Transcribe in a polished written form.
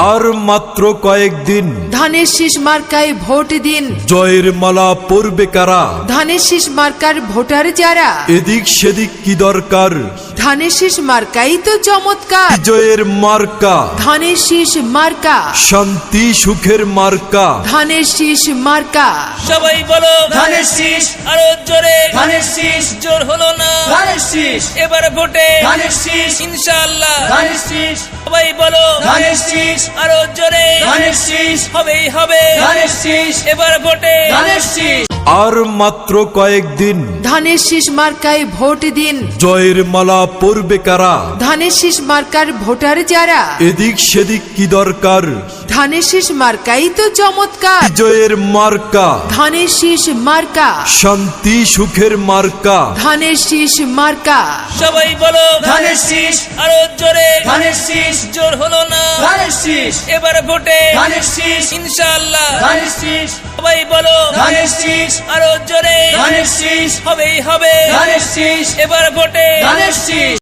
আর মাত্র কয়েকদিন, ধানের শীষ মার্কায় ভোট দিন। জয়ের মালা পরবে কারা? ধানের শীষ মার্কার ভোটার যারা। এদিক সেদিক কি দরকার, ধানের শীষ মার্কাই তো চমৎকার। বিজয়ের মার্কা, ধানের শীষ মার্কা। শান্তি সুখের মার্কা। ধানের শীষ মার্কা। সবাই বলো ধানের শীষ, আরো জোরে। ধানের শীষ, জোর হলো না ধানের শীষ, এবার ভোটে ধানের শীষ, ইনশাআল্লাহ। ধানের শীষ, সবাই বলো ধানের শীষ, আরো জোরে। ধানের শীষ, হবেই হবে ধানের শীষ, এবার ভোটে ধানের শীষ। আর মাত্র কয়েকদিন, ধানের শীষ মার্কায় ভোট দিন। জয়ের মালা পরবে কারা? ধানের শীষ মার্কার ভোটার যারা। এদিক সেদিক কি দরকার, ধানের শীষ মার্কাই তো চমৎকার। বিজয়ের মার্কা, ধানের শীষ মার্কা। শান্তি সুখের মার্কা। ধানের শীষ মার্কা। সবাই বলো ধানের শীষ, আরো জোরে। ধানের শীষ, জোর হলো না ধানের শীষ, এবার ভোটে ধানের শীষ, ইনশাআল্লাহ। ধানের শীষ, সবাই বলো ধানের শীষ, আরো জোরে। ধানের শীষ, হবেই হবে ধানের শীষ, এবার ভোটে ধানের শীষ।